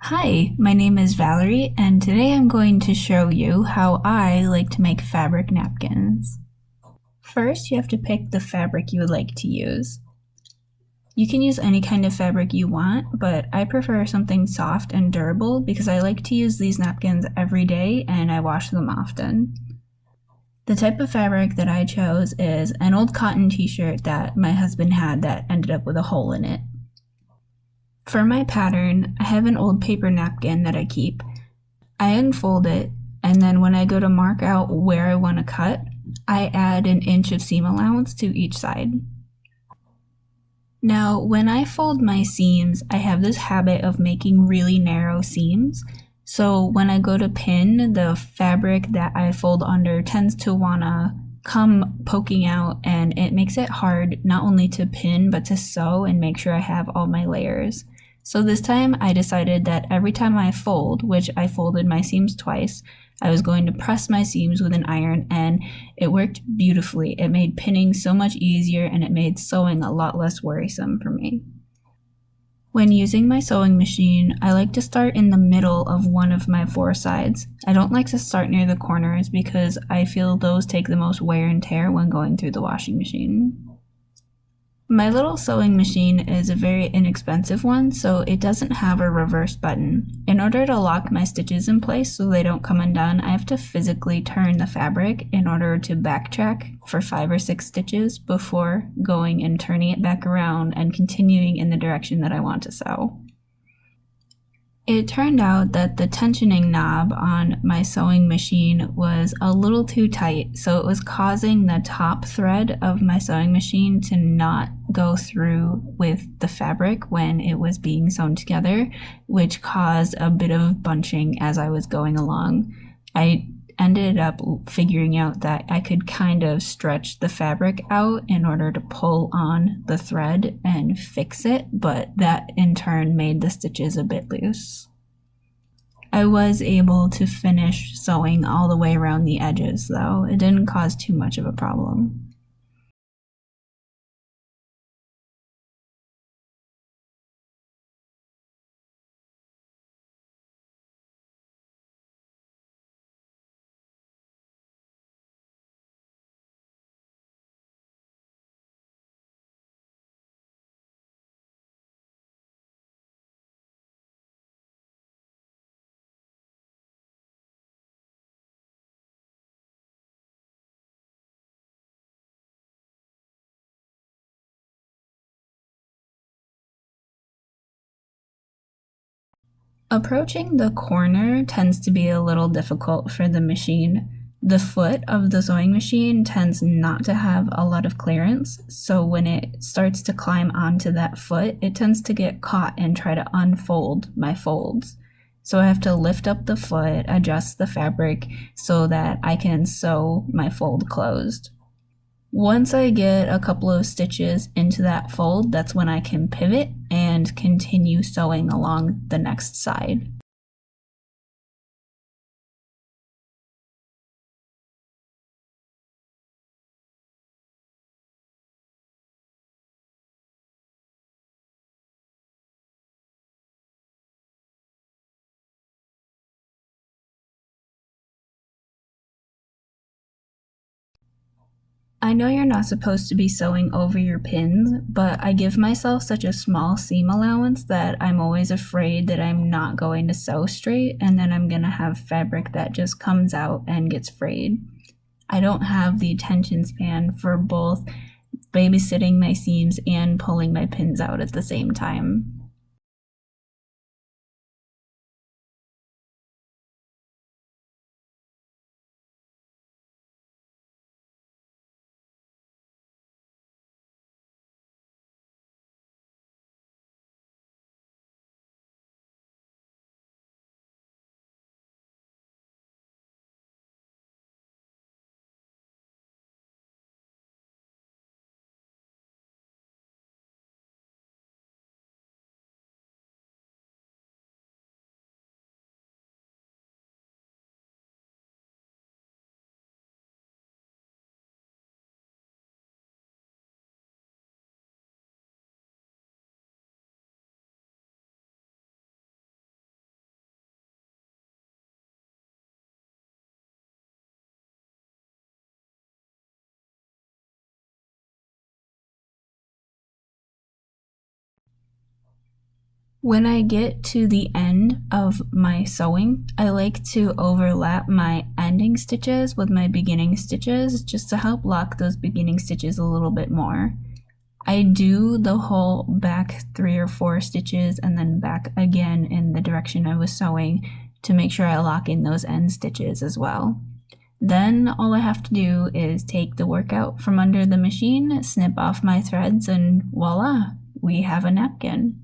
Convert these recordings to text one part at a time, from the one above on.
Hi, my name is Valerie, and today I'm going to show you how I like to make fabric napkins. First, you have to pick the fabric you would like to use. You can use any kind of fabric you want, but I prefer something soft and durable because I like to use these napkins every day and I wash them often. The type of fabric that I chose is an old cotton t-shirt that my husband had that ended up with a hole in it. For my pattern, I have an old paper napkin that I keep. I unfold it, and then when I go to mark out where I want to cut, I add an inch of seam allowance to each side. Now, when I fold my seams, I have this habit of making really narrow seams. So when I go to pin, the fabric that I fold under tends to want to come poking out, and it makes it hard not only to pin but to sew and make sure I have all my layers. So this time I decided that every time I fold, which I folded my seams twice, I was going to press my seams with an iron, and it worked beautifully. It made pinning so much easier and it made sewing a lot less worrisome for me. When using my sewing machine, I like to start in the middle of one of my four sides. I don't like to start near the corners because I feel those take the most wear and tear when going through the washing machine. My little sewing machine is a very inexpensive one, so it doesn't have a reverse button. In order to lock my stitches in place so they don't come undone, I have to physically turn the fabric in order to backtrack for 5 or 6 stitches before going and turning it back around and continuing in the direction that I want to sew. It turned out that the tensioning knob on my sewing machine was a little too tight, so it was causing the top thread of my sewing machine to not go through with the fabric when it was being sewn together, which caused a bit of bunching as I was going along. I ended up figuring out that I could kind of stretch the fabric out in order to pull on the thread and fix it, but that in turn made the stitches a bit loose. I was able to finish sewing all the way around the edges though. It didn't cause too much of a problem. Approaching the corner tends to be a little difficult for the machine. The foot of the sewing machine tends not to have a lot of clearance, so when it starts to climb onto that foot, it tends to get caught and try to unfold my folds. So I have to lift up the foot, adjust the fabric so that I can sew my fold closed. Once I get a couple of stitches into that fold, that's when I can pivot and continue sewing along the next side. I know you're not supposed to be sewing over your pins, but I give myself such a small seam allowance that I'm always afraid that I'm not going to sew straight and then I'm going to have fabric that just comes out and gets frayed. I don't have the attention span for both babysitting my seams and pulling my pins out at the same time. When I get to the end of my sewing, I like to overlap my ending stitches with my beginning stitches just to help lock those beginning stitches a little bit more. I do the whole back 3 or 4 stitches and then back again in the direction I was sewing to make sure I lock in those end stitches as well. Then all I have to do is take the work out from under the machine, snip off my threads, and voila, we have a napkin.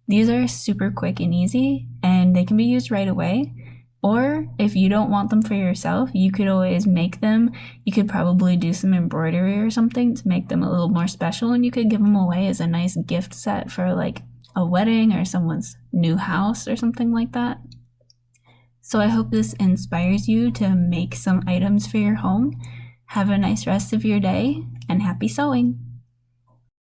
These are super quick and easy, and they can be used right away. Or if you don't want them for yourself, you could always make them. You could probably do some embroidery or something to make them a little more special, and you could give them away as a nice gift set for like a wedding or someone's new house or something like that. So I hope this inspires you to make some items for your home. Have a nice rest of your day, and happy sewing!